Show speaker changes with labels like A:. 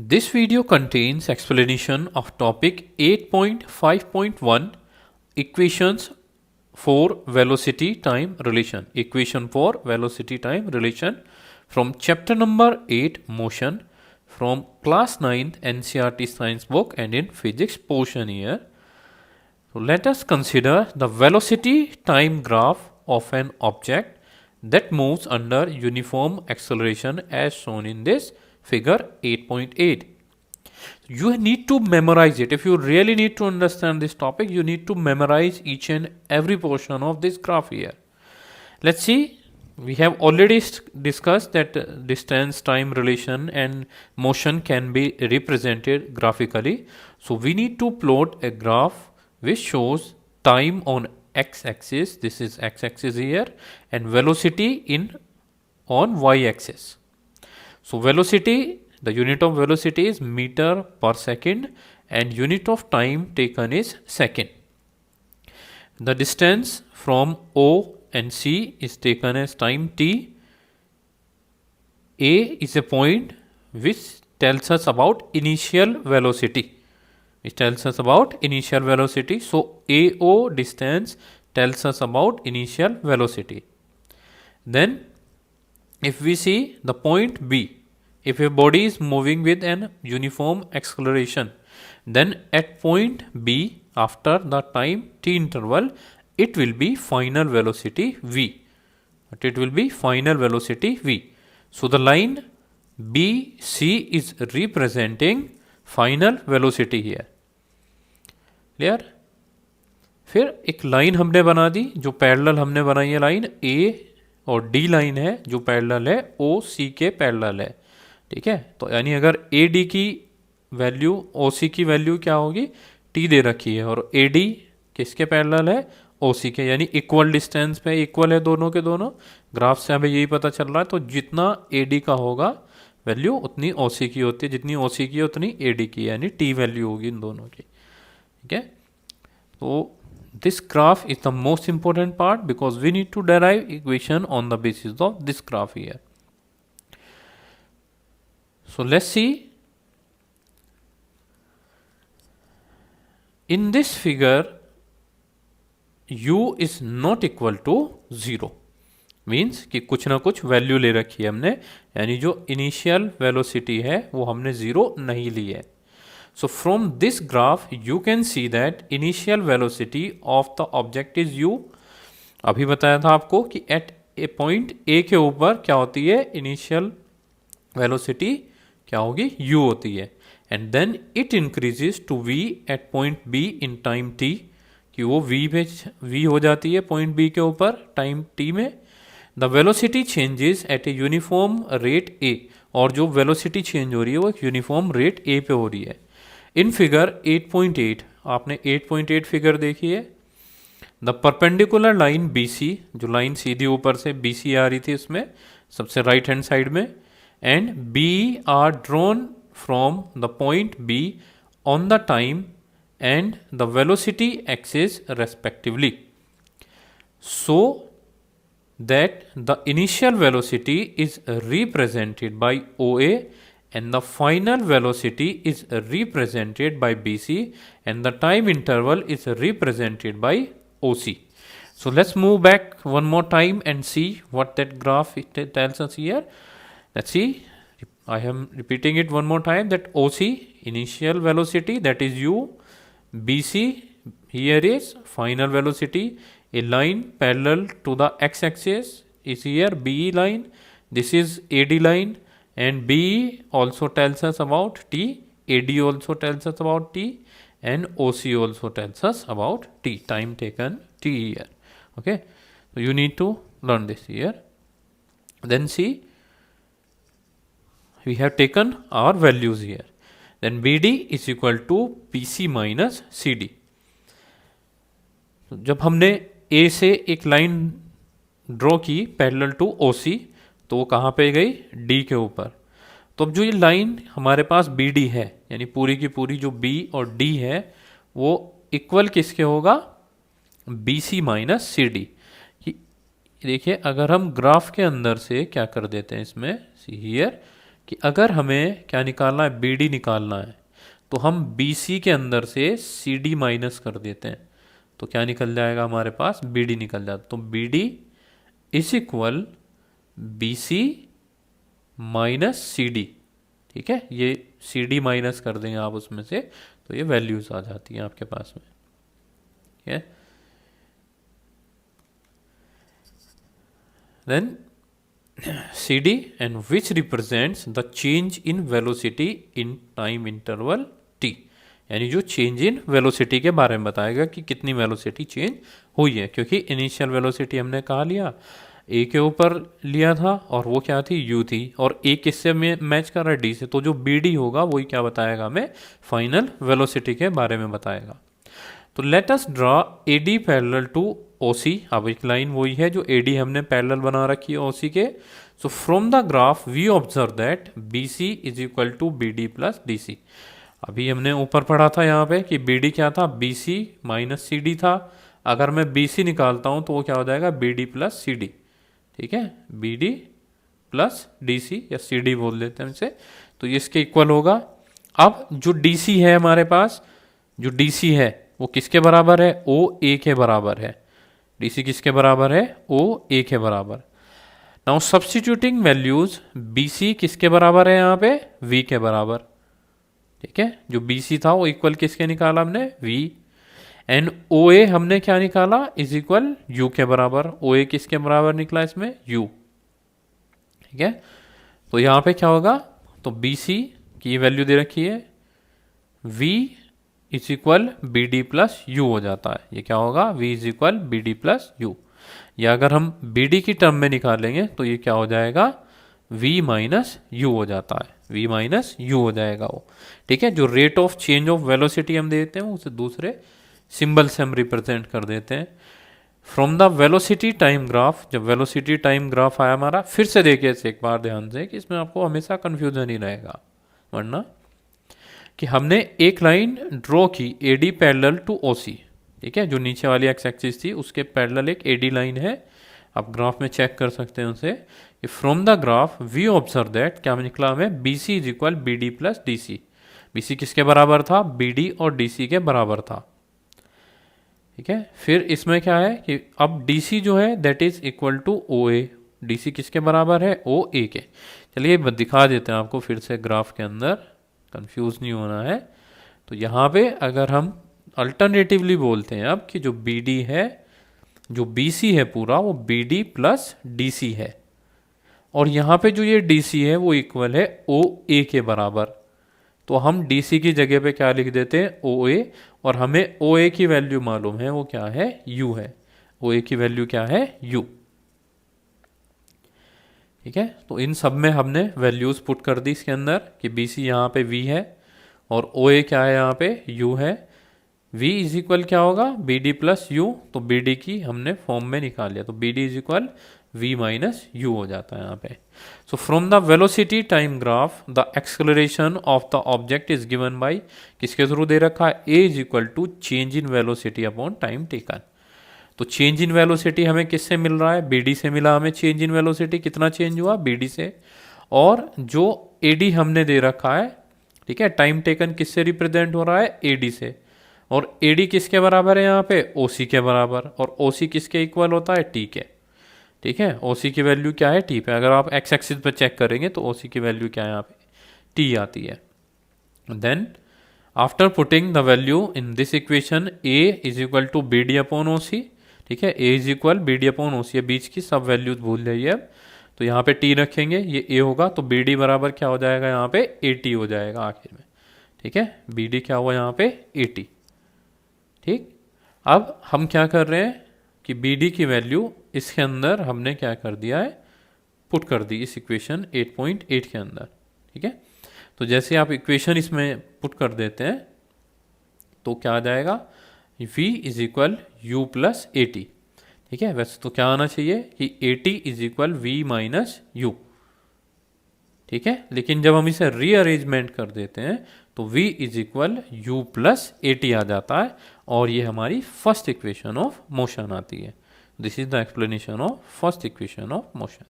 A: This video contains explanation of topic 8.5.1 equations for velocity time relation. Equation for velocity time relation from chapter number 8 motion from class 9th NCERT science book and in physics portion here. So let us consider the velocity time graph of an object that moves under uniform acceleration as shown in this figure 8.8. You need to memorize it. If you really need to understand this topic, you need to memorize each and every portion of this graph here. Let's see, we have already discussed that distance time relation and motion can be represented graphically. So we need to plot a graph which shows time on x-axis, this is x-axis here, and velocity on y-axis. So velocity, the unit of velocity is meter per second and unit of time taken is second. The distance from O and C is taken as time t. A is a point which tells us about initial velocity. It tells us about initial velocity. So AO distance tells us about initial velocity. Then if we see the point B, if a body is moving with an uniform acceleration, then at point B after the time t interval, it will be final velocity v. It will be final velocity v. So the line BC is representing final velocity here. Clear. फिर एक line हमने बना दी जो parallel हमने बनाई है, line ए और D line है जो पैरेलल है ओ सी के पैरेलल है. ठीक है, तो यानी अगर ए डी की वैल्यू ओ सी की वैल्यू क्या होगी, टी दे रखी है और ए डी किसके पैरेलल है, ओ सी के, यानी इक्वल डिस्टेंस पे इक्वल है दोनों के दोनों. ग्राफ से हमें यही पता चल रहा है. तो जितना ए डी का होगा वैल्यू उतनी ओ सी की होती है, जितनी ओ सी की है उतनी ए डी की, यानी टी वैल्यू होगी इन दोनों की. ठीक है, तो this graph is the most important part because we need to derive equation on the basis of this graph here. So let's see. In this figure, u is not equal to 0. Means कि कुछ ना कुछ value ले रखी है हमने, यानी जो इनिशियल वेलोसिटी है वो हमने 0 नहीं ली है. So from this graph you can see that initial velocity of the object is u. अभी बताया था आपको कि at a point A के ऊपर क्या होती है, initial velocity क्या होगी, u होती है, and then it increases to v at point B in time t, कि वो v हो जाती है point B के ऊपर time t में. The velocity changes at a uniform rate A, और जो velocity change हो रही है वो एक uniform rate A पे हो रही है. इन फिगर 8.8 आपने 8.8 फिगर देखी है. द परपेंडिकुलर लाइन BC, जो लाइन सीधी ऊपर से BC आ रही थी इसमें सबसे राइट हैंड साइड में, and B are drawn from the point B on the time and the velocity axis respectively, so that the initial velocity is represented by OA and the final velocity is represented by BC and the time interval is represented by OC. So let's move back one more time and see what that graph tells us here. Let's see, I am repeating it one more time, that OC initial velocity, that is u, BC here is final velocity. A line parallel to the x-axis is here BE line, this is AD line, and BE also tells us about t, AD also tells us about t, and OC also tells us about t, time taken t here. Okay, so you need to learn this here. Then see, we have taken our values here. Then BD is equal to BC minus CD. जब हमने ए से एक line draw की parallel to OC, तो वो कहाँ पे गई, डी के ऊपर. तो अब जो ये लाइन हमारे पास BD है, यानी पूरी की पूरी जो B और D है वो इक्वल किसके होगा, BC माइनस CD. देखिए अगर हम ग्राफ के अंदर से क्या कर देते हैं इसमें, सी हियर, कि अगर हमें क्या निकालना है, बी डी निकालना है, तो हम बी सी के अंदर से सी डी माइनस कर देते हैं, तो क्या निकल जाएगा हमारे पास, बी डी निकल जाता। तो B D is equal B C minus C D. ठीक है, ये सी डी माइनस कर देंगे आप उसमें से, तो ये वैल्यूज आ जाती हैं आपके पास में। ठीक है, then C D and which represents the change in velocity in time interval T, यानी जो चेंज इन वेलोसिटी के बारे में बताएगा कि कितनी वेलोसिटी चेंज हुई है, क्योंकि इनिशियल वेलोसिटी हमने कहा लिया, ए के ऊपर लिया था और वो क्या थी, यू थी, और ए किससे मैच कर रहा है, डी से, तो जो बी डी होगा वही क्या बताएगा हमें, फाइनल वेलोसिटी के बारे में बताएगा। तो let us draw A D parallel to O C. अब एक लाइन वही है जो ए डी हमने पैरेलल बना रखी है ओ सी के। So from the graph we observe that B C is equal to B D plus D C. अभी हमने ऊपर पढ़ा था यहाँ पे कि बी डी क्या था, B C minus C D था। अगर मैं बी सी निकालता हूँ तो वो क्या हो जाएगा, B D plus C D. ठीक है, B D plus D C या सी डी बोल देते हैं इसे, तो ये इसके इक्वल होगा। अब जो डी सी है हमारे पास, जो डी सी है वो किसके बराबर है, ओ ए के बराबर है। डी सी किसके बराबर है, ओ ए के बराबर। Now substituting values, B C किसके बराबर है यहाँ पे, वी के बराबर। ठीक है, जो बी सी था वो इक्वल किसके निकाला हमने, वी, एंड ओ ए हमने क्या निकाला, इज इक्वल यू के बराबर। ओ ए किसके बराबर निकला इसमें, यू। ठीक है, तो यहाँ पे क्या होगा, तो बी सी की वैल्यू दे रखी है, V is equal B D plus U हो जाता है। ये क्या होगा, v is equal B D plus U. या अगर हम बी डी की टर्म में निकालेंगे तो ये क्या हो जाएगा, v माइनस यू हो जाता है, v माइनस यू हो जाएगा वो। ठीक है, जो rate of change of velocity हम देते हैं उसे दूसरे सिंबल से हम रिप्रेजेंट कर देते हैं। From the velocity time graph, जब वेलोसिटी टाइम ग्राफ आया हमारा, फिर से देखिए इसे एक बार ध्यान से कि इसमें आपको हमेशा कन्फ्यूजन ही रहेगा, वरना कि हमने एक लाइन ड्रॉ की A D parallel to O C. ठीक है, जो नीचे वाली एक्स एक्सिस थी उसके पैरेलल एक ए डी लाइन है, आप ग्राफ में चेक कर सकते हैं उसे। From the graph we observe that, क्या निकला हमें, B C is equal B D plus D C. B C किसके बराबर था, बी डी और डी सी के बराबर था। ठीक है, फिर इसमें क्या है कि अब डी सी जो है that is equal to O A. D C किसके बराबर है, ओ ए के। चलिए दिखा देते हैं आपको फिर से ग्राफ के अंदर, कंफ्यूज नहीं होना है। तो यहाँ पे अगर हम अल्टरनेटिवली बोलते हैं अब कि जो बी डी है, जो बी सी है पूरा, वो B D plus D C है, और यहाँ पे जो ये डी सी है वो इक्वल है ओ ए के बराबर। तो हम डी सी की जगह पे क्या लिख देते हैं, ओ ए, और हमें ओ ए की वैल्यू मालूम है, वो क्या है, यू है। ओ ए की वैल्यू क्या है, यू। ठीक है, तो इन सब में हमने वैल्यूज पुट कर दी इसके अंदर कि बी सी यहाँ पे v है और ओ ए क्या है, यहाँ पे u है। v इज इक्वल क्या होगा, बी डी प्लस यू, तो बी डी की हमने फॉर्म में निकाल लिया, तो B D is equal v minus U हो जाता है यहाँ पे। So from the velocity time graph the acceleration of the object is given by, किसके थ्रू दे रखा है, a is equal to change in velocity upon time taken. तो चेंज इन वेलोसिटी हमें किससे मिल रहा है, बी डी से मिला हमें चेंज इन वेलोसिटी, कितना चेंज हुआ, बी डी से। और जो ए डी हमने दे रखा है, ठीक है, टाइम टेकन किससे रिप्रेजेंट हो रहा है, ए डी से। और ए डी किसके बराबर है यहाँ पे, ओ सी के बराबर, और ओ सी किसके इक्वल होता है, टी के। ठीक है, ओ सी की वैल्यू क्या है, टी पे। अगर आप एक्स एक्सिस पे चेक करेंगे तो ओ सी की वैल्यू क्या है, यहाँ पे टी आती है। Then after putting the value in this equation, A is equal to B D upon O C. ठीक है, A is equal B D upon O C, बीच की सब वैल्यूज भूल जाइए अब। तो यहाँ पे टी रखेंगे, ये ए होगा, तो बी डी बराबर क्या हो जाएगा, यहाँ पे ए टी हो जाएगा आखिर में। ठीक है, बी डी क्या हुआ यहाँ पे, ए टी। ठीक, अब हम क्या कर रहे हैं कि बी डी की वैल्यू इसके अंदर हमने क्या कर दिया है, पुट कर दी इस इक्वेशन 8.8 के अंदर। ठीक है, तो जैसे आप इक्वेशन इसमें पुट कर देते हैं तो क्या आ जाएगा, v is equal U plus A T. ठीक है, वैसे तो क्या आना चाहिए कि A T is equal V minus U. ठीक है, लेकिन जब हम इसे रीअरेंजमेंट कर देते हैं तो v is equal U plus A T आ जाता है, और ये हमारी फर्स्ट इक्वेशन ऑफ मोशन आती है। This is the explanation of first equation of motion.